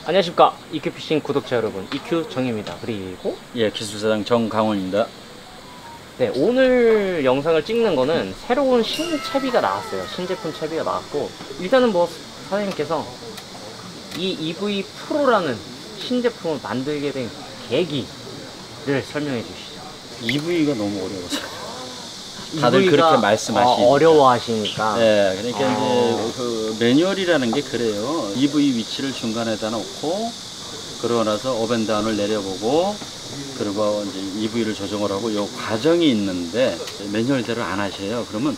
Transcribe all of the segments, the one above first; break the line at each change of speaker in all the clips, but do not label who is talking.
안녕하십니까 EQ피싱 구독자 여러분, EQ 정입니다. 그리고
기술사장 정강원입니다.
네, 오늘 영상을 찍는 거는 새로운 신채비가 나왔어요. 신제품 채비가 나왔고, 일단은 뭐 사장님께서 이 EV 프로라는 신제품을 만들게 된 계기를 설명해 주시죠.
EV가 너무 어려워서 다들 그렇게 말씀하시니까
어려워하시니까.
네, 그러니까 이제 그 매뉴얼이라는 게 그래요. EV 위치를 중간에다 놓고 그러고 나서 업앤다운을 내려보고 그리고 이제 EV를 조정을 하고 요 과정이 있는데 매뉴얼대로 안 하셔요. 그러면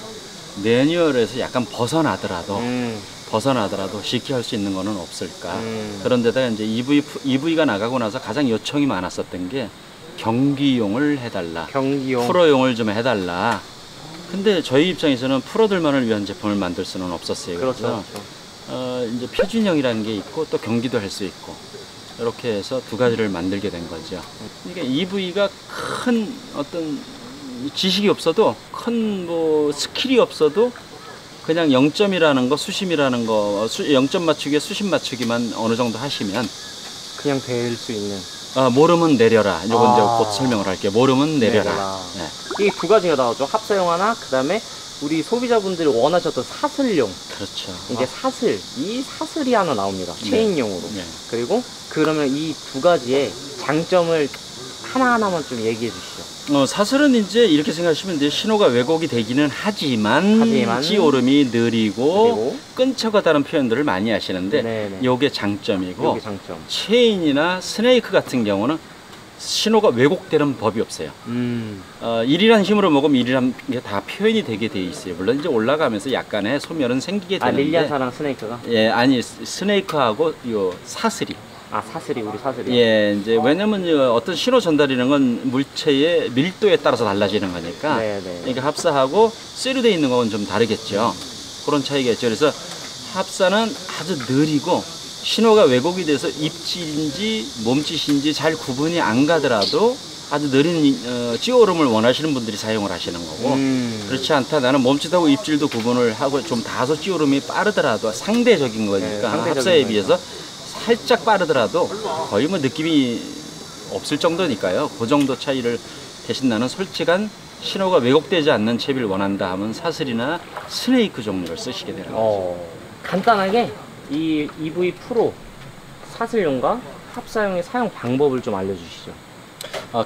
매뉴얼에서 약간 벗어나더라도 쉽게 할 수 있는 거는 없을까. 그런데다가 이제 EV가 나가고 나서 가장 요청이 많았었던 게 경기용을 해달라.
경기용.
프로용을 좀 해달라. 근데 저희 입장에서는 프로들만을 위한 제품을 만들 수는 없었어요.
그렇죠.
이제 표준형이라는 게 있고 또 경기도 할 수 있고 이렇게 해서 두 가지를 만들게 된 거죠. 그러니까 EV가 큰 어떤 지식이 없어도 큰 뭐 스킬이 없어도 그냥 0점이라는 거, 수심이라는 거, 0점 맞추기에 수심 맞추기만 어느 정도 하시면
그냥 될 수 있는.
모르면 내려라. 이건 이제 곧 설명을 할게요. 모르면 내려라. 네.
이게 두 가지가 나오죠. 합사용 하나, 그 다음에 우리 소비자분들이 원하셨던 사슬용.
그렇죠.
이제 사슬, 이 사슬이 하나 나옵니다.
네.
체인용으로.
네.
그리고 그러면 이 두 가지의 장점을 하나하나만 좀 얘기해 주시죠.
사슬은 이제 이렇게 생각하시면 돼요. 신호가 왜곡이 되기는 하지만 찌오름이 느리고 끈적하다는 표현들을 많이 하시는데 요게 장점이고,
요게 장점.
체인이나 스네이크 같은 경우는 신호가 왜곡되는 법이 없어요. 1이라는 힘으로 먹으면 1이라는 게 다 표현이 되게 돼 있어요. 물론 이제 올라가면서 약간의 소멸은 생기게 되는데.
릴리아사랑 스네이크가?
예, 아니 스네이크하고 요 사슬이.
사슬이, 우리 사슬이.
예, 이제 왜냐면 어떤 신호 전달이라는 건 물체의 밀도에 따라서 달라지는 거니까. 그러니까 합사하고 쇠로 되어 있는 건 좀 다르겠죠. 그런 차이겠죠. 그래서 합사는 아주 느리고 신호가 왜곡이 돼서 입질인지 몸짓인지 잘 구분이 안 가더라도 아주 느린 찌오름을 원하시는 분들이 사용을 하시는 거고, 그렇지 않다, 나는 몸짓하고 입질도 구분을 하고 좀 다소 찌오름이 빠르더라도 상대적인 거니까, 합사에 비해서 살짝 빠르더라도 거의 뭐 느낌이 없을 정도니까요. 그 정도 차이를 대신 나는 솔직한 신호가 왜곡되지 않는 채비를 원한다 하면 사슬이나 스네이크 종류를 쓰시게 되는 거죠.
간단하게 이 EV 프로 사슬용과 합사용의 사용 방법을 좀 알려주시죠.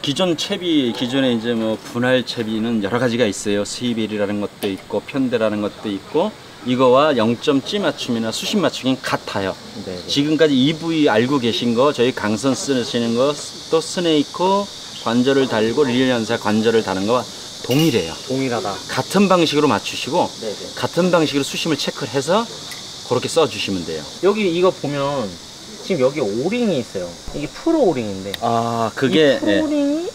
기존 채비, 기존에 이제 뭐 분할 채비는 여러 가지가 있어요. 스위벨이라는 것도 있고 편대라는 것도 있고, 이거와 0점 찌 맞춤이나 수심 맞추기는 같아요. 지금까지 EV 알고 계신 거, 저희 강선 쓰시는 거, 또 스네이크 관절을 달고 릴리안사 관절을 다는 거와 동일해요.
동일하다.
같은 방식으로 맞추시고 같은 방식으로 수심을 체크를 해서 그렇게 써주시면 돼요.
여기 이거 보면 지금 여기 오링이 있어요. 이게 프로 오링인데.
그게
이 프로 오링이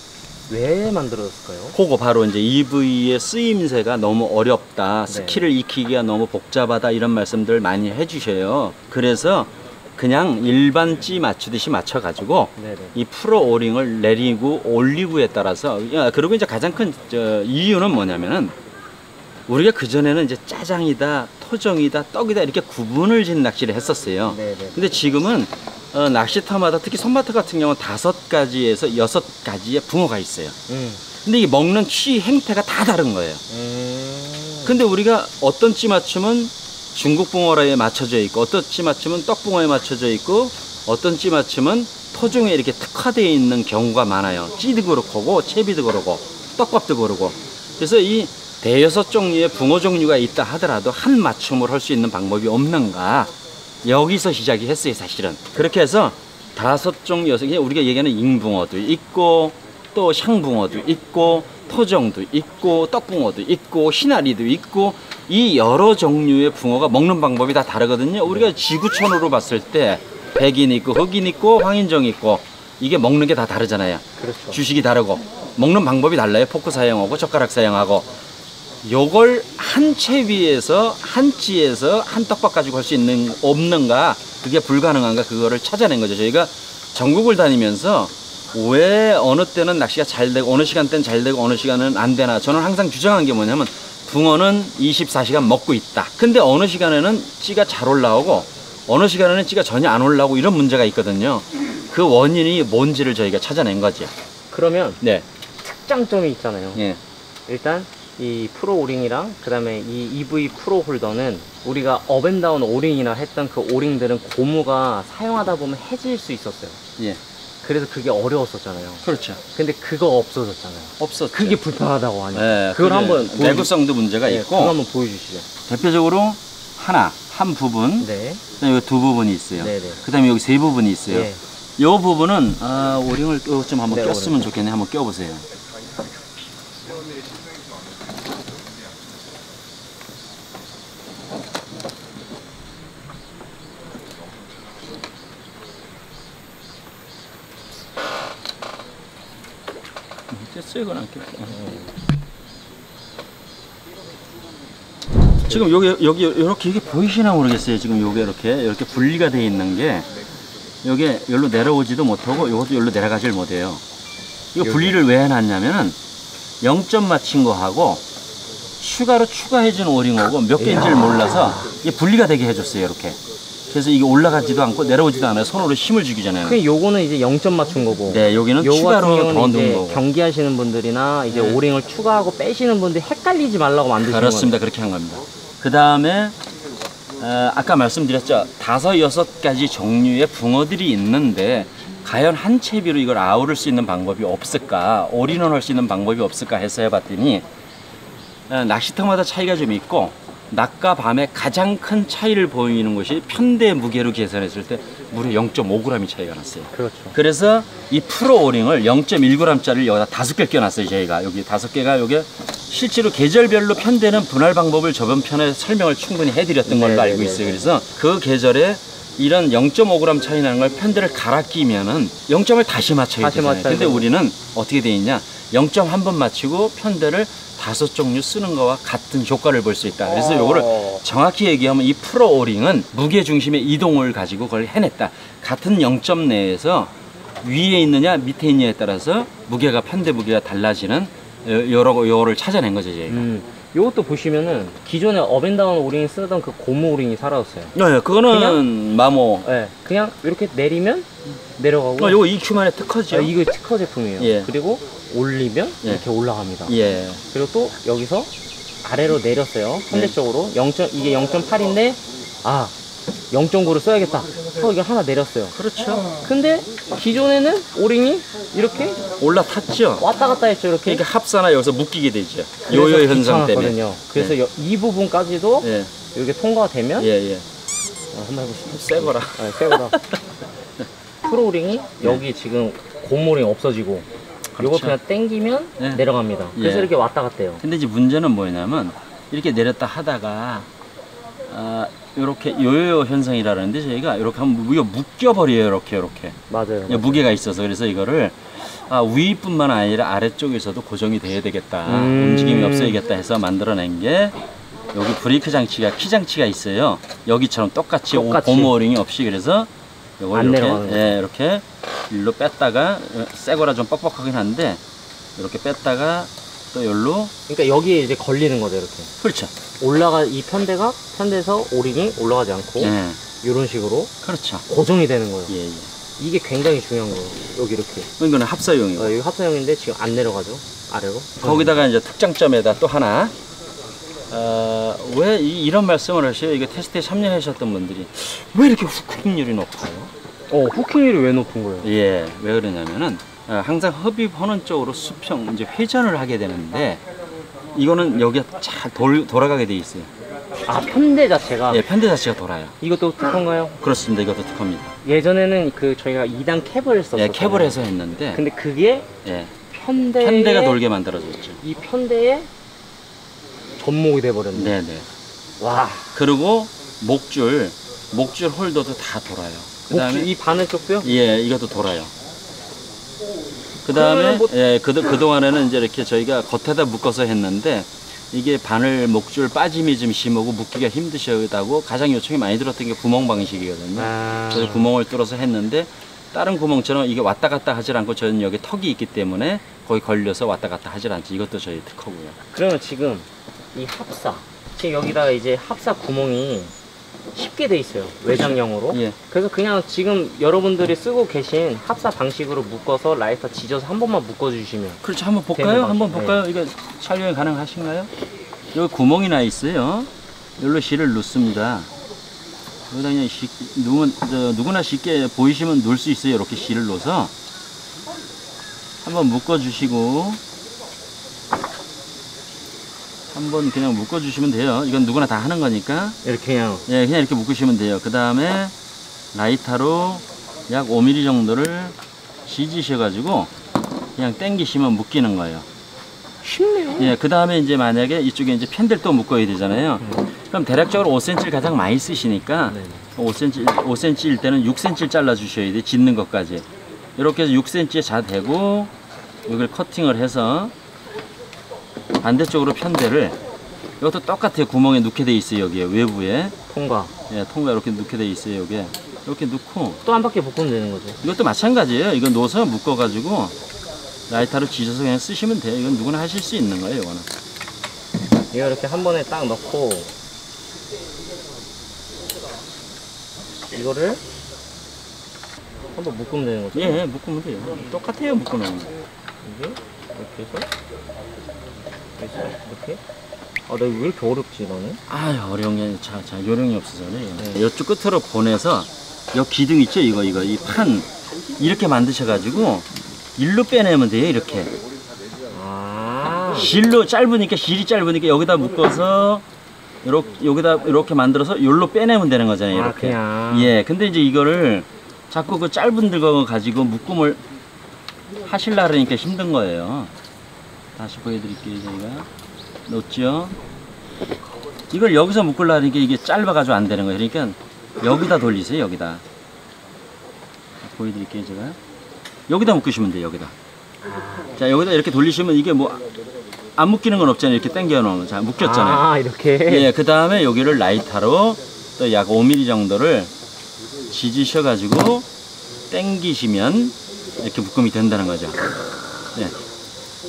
왜 만들어졌을까요?
그거 바로 이제 EV의 쓰임새가 너무 어렵다, 스킬을 익히기가 너무 복잡하다, 이런 말씀들 많이 해주셔요. 그래서 그냥 일반 찌 맞추듯이 맞춰가지고 이 프로 오링을 내리고 올리고에 따라서, 그리고 이제 가장 큰 이유는 뭐냐면은 우리가 그전에는 이제 짜장이다, 토종이다, 떡이다 이렇게 구분을 짓는 낚시를 했었어요. 근데 지금은 낚시터마다 특히 손마터 같은 경우는 5가지에서 6가지의 붕어가 있어요. 근데 이 먹는 취 행태가 다 다른 거예요. 근데 우리가 어떤 찌 맞춤은 중국 붕어에 맞춰져 있고, 어떤 찌 맞춤은 떡붕어에 맞춰져 있고, 어떤 찌 맞춤은 토종에 이렇게 특화되어 있는 경우가 많아요. 찌도 그렇고 채비도 그렇고 떡밥도 그렇고. 그래서 이 대여섯 종류의 붕어 종류가 있다 하더라도 한 맞춤을 할 수 있는 방법이 없는가, 여기서 시작이 했어요. 사실은 그렇게 해서 5종, 6개, 우리가 얘기하는 잉붕어도 있고, 또 샹붕어도 있고, 토종도 있고, 떡붕어도 있고, 희나리도 있고, 이 여러 종류의 붕어가 먹는 방법이 다 다르거든요. 우리가 지구촌으로 봤을 때 백인 있고 흑인 있고 황인종 있고, 이게 먹는 게 다 다르잖아요. 주식이 다르고 먹는 방법이 달라요. 포크 사용하고 젓가락 사용하고. 요걸 한 채비에서, 한 찌에서 한 떡밥 가지고 할 수 있는 없는가, 그게 불가능한가, 그거를 찾아낸 거죠. 저희가 전국을 다니면서 왜 어느 때는 낚시가 잘 되고 어느 시간대는 잘 되고 어느 시간은 안 되나, 저는 항상 주장한 게 뭐냐면, 붕어는 24시간 먹고 있다. 근데 어느 시간에는 찌가 잘 올라오고 어느 시간에는 찌가 전혀 안 올라오고 이런 문제가 있거든요. 그 원인이 뭔지를 저희가 찾아낸 거죠.
그러면
네.
특장점이 있잖아요.
예.
일단 이 프로 오링이랑 그 다음에 이 EV 프로 홀더는 우리가 업앤다운 오링이나 했던 그 오링들은 고무가 사용하다 보면 해질 수 있었어요.
예.
그래서 그게 어려웠었잖아요.
그렇죠.
근데 그거 없어졌잖아요.
없었죠.
그게 불편하다고 하니까.
네,
그걸
그게
한번
내구성도 문제가
네,
있고
그거 한번 보여주시죠.
대표적으로 한 부분,
네.
그다음에 여기 두 부분이 있어요.
네네.
그다음에 여기 세 부분이 있어요.
네.
이 부분은 오링을 좀 한번
네,
꼈으면
오링.
좋겠네. 한번 껴보세요. 꼈어요, 이건 안 꼈어. 지금 여기 이렇게 이게 보이시나 모르겠어요. 지금 요게 이렇게 분리가 돼 있는 게 요게 여기로 내려오지도 못하고 요것도 여기로 내려가질 못해요. 이거 분리를 왜 해놨냐면은 0점 맞힌 거하고 추가로 추가해준 오링하고 몇 개인지를 몰라서 이게 분리가 되게 해줬어요. 이렇게. 그래서 이게 올라가지도 않고 내려오지도 않아요. 손으로 힘을 주기잖아요.
그 요거는 이제 0점 맞춘 거고.
네, 여기는
요거 같은
추가로
경우는
더
이제
넣은 거고.
경기하시는 분들이나 이제
네.
오링을 추가하고 빼시는 분들 헷갈리지 말라고 만드신 거예요.
그렇습니다. 그렇게 한 겁니다. 그 다음에 아까 말씀드렸죠. 5, 6가지 종류의 붕어들이 있는데 과연 한 채비로 이걸 아우를 수 있는 방법이 없을까, 올인원할 수 있는 방법이 없을까 해서 해봤더니 낚시터마다 차이가 좀 있고 낮과 밤에 가장 큰 차이를 보이는 것이 편대 무게로 계산했을 때 무려 0.5g이 차이가 났어요.
그렇죠.
그래서 이 프로 오링을 0.1g짜리를 여기다 5개 껴놨어요. 저희가 여기 5개가 요게 실제로 계절별로 편대는 분할 방법을 저번 편에 설명을 충분히 해드렸던 걸로
네네네네.
알고 있어요. 그래서 그 계절에 이런 0.5g 차이 나는 걸 편대를 갈아 끼면은 0점을 다시 맞춰야
다시
되잖아요.
맞춰야
근데
되고.
우리는 어떻게 돼 있냐? 0.1번 맞추고 편대를 5종류 쓰는 거와 같은 효과를 볼 수 있다. 그래서 요거를 정확히 얘기하면 이 프로 오링은 무게 중심의 이동을 가지고 그걸 해냈다. 같은 0점 내에서 위에 있느냐 밑에 있느냐에 따라서 무게가 편대 무게가 달라지는 요거를 찾아낸 거죠, 저희가.
요것도 보시면은 기존에 업앤다운 오링 쓰던 그 고무 오링이 사라졌어요.
네, 그거는
그냥?
마모.
네, 그냥 이렇게 내리면 내려가고.
요거 EQ만의 특허죠.
이거 특허 제품이에요.
예.
그리고 올리면
예.
이렇게 올라갑니다.
예.
그리고 또 여기서 아래로 내렸어요. 선대적으로 이게 0.8인데 0.9를 써야겠다. 이게 하나 내렸어요.
그렇죠.
근데 기존에는 오링이 이렇게
올라탔죠.
왔다 갔다 했죠. 이렇게.
그러니까 합사나 여기서 묶이게 되죠.
그래서
요요 현상 때문에.
귀찮았거든요. 그래서
예.
이 부분까지도
예.
이게 통과가 되면
예.
한번 해보시죠.
새거라.
새거라. 프로오링이 여기 지금 고무오링 없어지고
그렇죠.
요거 그냥 당기면
예.
내려갑니다. 그래서
예.
이렇게 왔다 갔다 해요.
근데 이제 문제는 뭐냐면 이렇게 내렸다 하다가 이렇게 요요 현상이라는데 저희가 이렇게 하면 이거 묶여버려요. 이렇게.
맞아요.
무게가 있어서 그래서 이거를 위뿐만 아니라 아래쪽에서도 고정이 돼야 되겠다. 움직임이 없어야겠다 해서 만들어낸 게 여기 브레이크 장치가 키 장치가 있어요. 여기처럼 똑같이. 고무 오링이 없이 그래서 이걸
안 내려가는
이렇게 이렇게 일로 뺐다가 새 거라 좀 뻑뻑하긴 한데 이렇게 뺐다가 또 여기로.
그러니까 여기에 이제 걸리는 거죠. 이렇게.
그렇죠.
이 편대에서 오링이 올라가지 않고
예.
이런 식으로
그렇죠.
고정이 되는 거예요.
예.
이게 굉장히 중요한 거예요. 여기 이렇게.
이거는 합사용이고.
여기 합사형인데 지금 안 내려가죠. 아래로.
거기다가 이제 특장점에다 또 하나. 왜 이런 말씀을 하셔요? 이거 테스트에 참여하셨던 분들이 왜 이렇게 후킹률이 높아요?
후킹률이 왜 높은 거예요?
예, 왜 그러냐면은 항상 흡입하는 쪽으로 수평 이제 회전을 하게 되는데 이거는 여기가 잘 돌아가게 돼 있어요.
편대 자체가.
예, 편대 자체가 돌아요.
이것도 특허인가요?
그렇습니다. 이것도 특허입니다.
예전에는 저희가 2단 캡을 썼었어요.
예, 캡을 해서 했는데.
근데 그게
예,
편대가
편대가 돌게 만들어졌죠.
이 편대에 접목이 돼버렸네.
네네.
와.
그리고 목줄 홀더도 다 돌아요. 그다음에
이 바늘 쪽도요?
예, 이것도 돌아요. 그 다음에, 그동안에는 이제 이렇게 저희가 겉에다 묶어서 했는데, 이게 바늘 목줄 빠짐이 좀 심하고 묶기가 힘드시다고 가장 요청이 많이 들었던 게 구멍 방식이거든요. 그래서 구멍을 뚫어서 했는데, 다른 구멍처럼 이게 왔다 갔다 하질 않고 저는 여기 턱이 있기 때문에 거기 걸려서 왔다 갔다 하질 않지. 이것도 저희 특허고요.
그러면 지금 이 합사, 지금 여기다가 이제 합사 구멍이 쉽게 돼 있어요. 외장형으로.
예.
그래서 그냥 지금 여러분들이 쓰고 계신 합사 방식으로 묶어서 라이터 지져서 한 번만 묶어주시면.
그렇죠. 한번
되는
볼까요? 한번
방식.
볼까요? 이거 촬영이 가능하신가요? 여기 구멍이 나 있어요. 여기로 실을 넣습니다. 여기다 그냥 누구나 쉽게 보이시면 넣을 수 있어요. 이렇게 실을 넣어서 한번 묶어주시고 한번 그냥 묶어주시면 돼요. 이건 누구나 다 하는 거니까.
이렇게 그냥.
예, 그냥 이렇게 묶으시면 돼요. 그 다음에 라이터로 약 5mm 정도를 지지셔가지고 그냥 당기시면 묶이는 거예요.
쉽네요.
예, 그 다음에 이제 만약에 이쪽에 이제 펜들 또 묶어야 되잖아요. 그럼 대략적으로 5cm를 가장 많이 쓰시니까
네네.
5cm일 때는 6cm를 잘라 주셔야 돼. 짓는 것까지. 이렇게 해서 6cm에 자 대고 이걸 커팅을 해서 반대쪽으로 편대를 이것도 똑같아요. 구멍에 넣게 돼 있어요. 여기에 외부에.
통과.
예, 통과 이렇게 넣게 돼 있어요. 여기에. 이렇게 넣고
또 한 바퀴 묶으면 되는 거죠.
이것도 마찬가지예요. 이거 넣어서 묶어가지고 라이터로 지져서 그냥 쓰시면 돼요. 이건 누구나 하실 수 있는 거예요. 이거는.
이거 이렇게 한 번에 딱 넣고 이거를 한번 묶으면 되는 거죠.
예, 묶으면 돼요. 똑같아요. 묶어놓으면.
이게 이렇게 해서 이렇게. 아, 나 왜 이렇게 어렵지 너는?
아유, 어려운 게 자, 요령이 없어서 그래요.
네.
이쪽 끝으로 보내서 여 기둥 있죠? 이거 이 판 이렇게 만드셔가지고 일로 빼내면 돼요. 이렇게
아,
실로 짧으니까 실이 짧으니까 여기다 묶어서 여기다 이렇게 만들어서 여기로 빼내면 되는 거잖아요.
아,
이렇게.
그냥.
예, 근데 이제 이거를 자꾸 그 짧은 거 가지고 묶음을 하실라 그러니까 힘든 거예요. 다시 보여드릴게요. 저희가 놓죠. 이걸 여기서 묶으려니까 이게 짧아가지고 안 되는 거예요. 그러니까 여기다 돌리세요. 여기다 보여드릴게요. 제가 여기다 묶으시면 돼요. 여기다. 자, 여기다 이렇게 돌리시면 이게 뭐 안 묶이는 건 없잖아요. 이렇게 당겨 놓으면. 자, 묶였잖아요.
아, 이렇게.
예, 그 다음에 여기를 라이터로 또 약 5mm 정도를 지지셔가지고 당기시면 이렇게 묶음이 된다는 거죠. 예.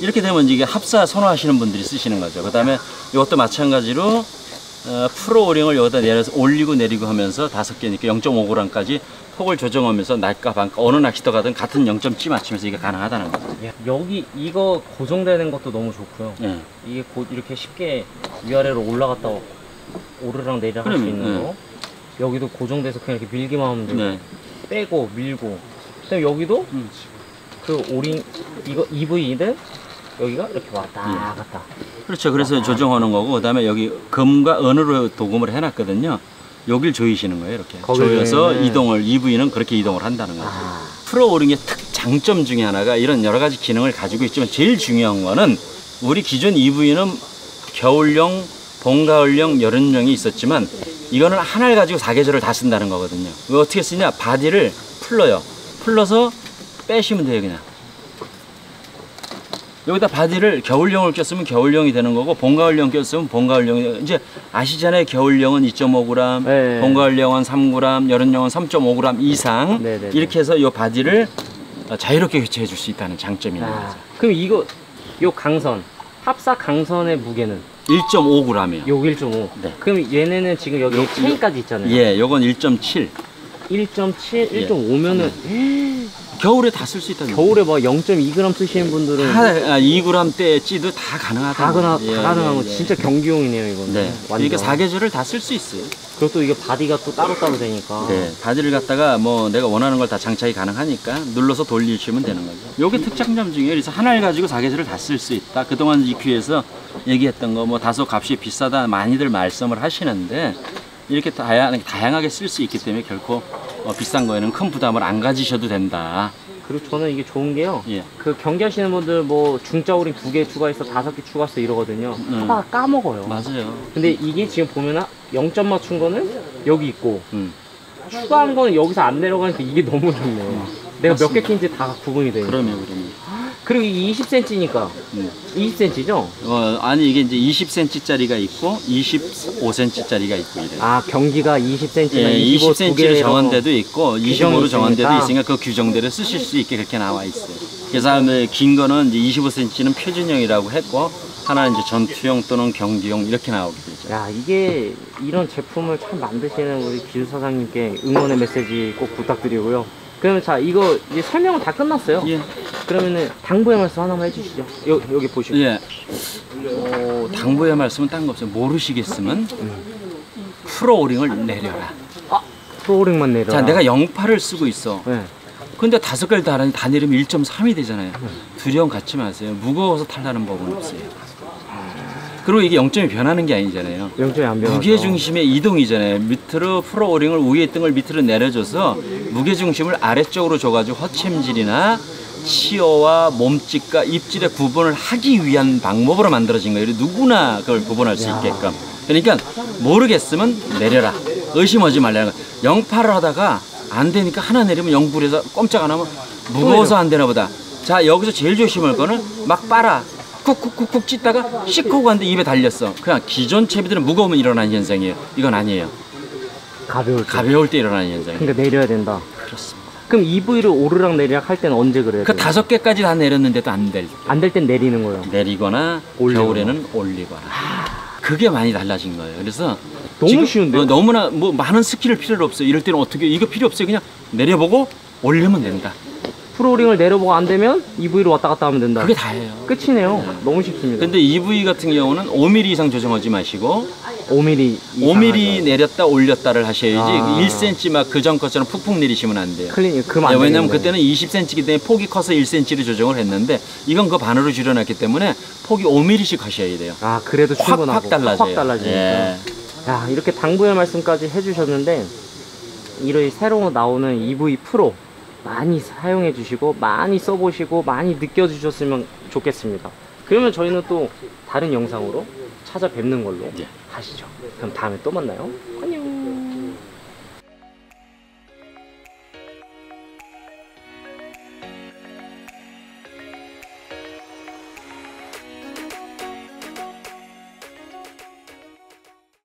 이렇게 되면 이게 합사 선호하시는 분들이 쓰시는 거죠. 그 다음에 이것도 마찬가지로 프로 오링을 여기다 내려서 올리고 내리고 하면서 5개니까 0.5g까지 폭을 조정하면서 낮과 밤과 어느 낚시터 가든 같은 0.7 맞추면서 이게 가능하다는 거죠.
야, 여기 이거 고정되는 것도 너무 좋고요.
예.
이게 이렇게 쉽게 위아래로 올라갔다 오르락 내리락 할 수 있는 거. 여기도 고정돼서 그냥 이렇게 밀기만 하면 되고.
네.
빼고 밀고. 그다음에 여기도 그 오링 이거 EV는 여기가 이렇게 왔다 갔다.
그렇죠. 그래서 조정하는 거고, 그 다음에 여기 금과 은으로 도금을 해놨거든요. 여길 조이시는 거예요. 이렇게 조여서 이동을, EV는 그렇게 이동을 한다는 거죠. 프로 오링의 장점 중에 하나가 이런 여러 가지 기능을 가지고 있지만 제일 중요한 거는 우리 기존 EV는 겨울용, 봄, 가을용, 여름용이 있었지만 이거는 하나를 가지고 4계절을 다 쓴다는 거거든요. 왜 어떻게 쓰냐? 바디를 풀러요. 풀러서 빼시면 돼요. 그냥 여기다 바디를 겨울용을 꼈으면 겨울용이 되는 거고, 봄, 가을용 꼈으면 봄, 가을용이. 이제 아시잖아요. 겨울용은 2.5g,
네.
봄, 가을용은 3g, 여름용은 3.5g 이상.
네네네.
이렇게 해서 이 바디를 자유롭게 교체해 줄 수 있다는 장점이 있는 거죠.
그럼 이거 요 강선 합사 강선의 무게는
1.5g이요.
요 1.5.
네.
그럼 얘네는 지금 여기 체인까지 있잖아요.
예, 요건 1.7.
1.7,
예.
1.5면은
겨울에 다 쓸 수 있다는
겨울에 뭐 0.2g 쓰시는 분들은
다 2g대 찌도 다 가능하다.
다 가능한 거 진짜 경기용이네요 이거는.
네.
완전.
그러니까 4계절을 다 쓸 수 있어요.
그리고 또 이게 바디가 또 따로따로 되니까.
네. 바디를 갖다가 뭐 내가 원하는 걸 다 장착이 가능하니까 눌러서 돌리시면 되는 거죠. 요게 특장점 중이에요. 그래서 하나를 가지고 4계절을 다 쓸 수 있다. 그동안 EQ에서 얘기했던 거 뭐 다소 값이 비싸다 많이들 말씀을 하시는데 이렇게 다양하게 쓸 수 있기 때문에 결코 비싼 거에는 큰 부담을 안 가지셔도 된다.
그리고 저는 이게 좋은 게요.
예.
그 경기하시는 분들 뭐 중짜 오링 2개 추가해서 5개 추가해서 이러거든요. 하다가 까먹어요.
맞아요.
근데 이게 지금 보면은 0점 맞춘 거는 여기 있고
음.
추가한 거는 여기서 안 내려가니까 이게 너무 좋네요. 내가 몇 개 킨지 다 구분이 돼요.
그러면.
그리고 이게 20cm니까 20cm죠?
아니 이게 이제 20cm짜리가 있고 25cm짜리가 있고 이래요.
아 경기가 20cm나
예, 20cm로 정한 데도 있고 25로 정한 데도
있으니까.
있으니까 그 규정대로 쓰실 수 있게 그렇게 나와 있어요. 그래서 긴 거는 이제 25cm는 표준형이라고 했고 하나는 이제 전투용 또는 경기용 이렇게 나오게 되죠.
야, 이게 이런 제품을 참 만드시는 우리 기술 사장님께 응원의 메시지 꼭 부탁드리고요. 그러면 자, 이거 이제 설명은 다 끝났어요.
예.
그러면은 당부의 말씀 하나만 해주시죠. 여기 보시고.
예. 당부의 말씀은 딴 거 없어요. 모르시겠으면 프로오링을 내려라.
아, 프로그램만 내려.
자, 내가 08을 쓰고 있어.
네.
근데 5개를 다 내리면 1.3이 되잖아요. 두려움 갖지 마세요. 무거워서 탈라는 법은 없어요. 그리고 이게 0점이 변하는 게 아니잖아요.
0점이 안 변하죠.
무게 중심의 이동이잖아요. 밑으로 프로오링을 위에 등을 밑으로 내려줘서 무게 중심을 아래쪽으로 줘가지고 허챔질이나 치어와 몸집과 입질의 구분을 하기 위한 방법으로 만들어진 거예요. 누구나 그걸 구분할 수 있게끔. 그러니까 모르겠으면 내려라. 의심하지 말라는 거예요. 08을 하다가 안 되니까 하나 내리면 0불에서 꼼짝 안 하면 무거워서 안 되나 보다. 자, 여기서 제일 조심할 거는 막 빨아. 쿡쿡쿡쿡 찢다가 씩 하고 갔는데 입에 달렸어. 그냥 기존 채비들은 무거우면 일어나는 현상이에요. 이건 아니에요. 가벼울 때 일어나는 현상이에요.
그러니까 내려야 된다.
그렇습니다.
그럼 EV를 오르락 내리락 할 때는 언제 그래요?
그 5개까지 다 내렸는데도 안 될 때.
안 될 땐 내리는 거예요.
내리거나
올리거나.
겨울에는 올리거나. 그게 많이 달라진 거예요. 그래서
너무 쉬운데요?
너무나 뭐 많은 스킬을 필요가 없어요. 이럴 때는 어떻게 이거 필요 없어요. 그냥 내려보고 올리면 된다.
프로링을 내려보고 안 되면 EV로 왔다 갔다 하면 된다.
그게 다예요.
끝이네요. 너무 쉽습니다.
근데 EV 같은 경우는 5mm 이상 조정하지 마시고
5mm
5mm 내렸다 올렸다를 하셔야지
아.
1cm 막 그전 것처럼 푹푹 내리시면 안 돼요.
그럼 안
왜냐면
되겠네.
그때는 20cm이기 때문에 폭이 커서 1cm를 조정을 했는데 이건 그 반으로 줄여놨기 때문에 폭이 5mm씩 하셔야 돼요.
아, 그래도 충분하고
확 달라져요.
확 달라지니까.
예.
야, 이렇게 당부의 말씀까지 해주셨는데 이런 새로 나오는 EV 프로 많이 사용해 주시고 많이 써보시고 많이 느껴주셨으면 좋겠습니다. 그러면 저희는 또 다른 영상으로 찾아뵙는 걸로
예.
하시죠. 그럼 다음에 또 만나요. 안녕.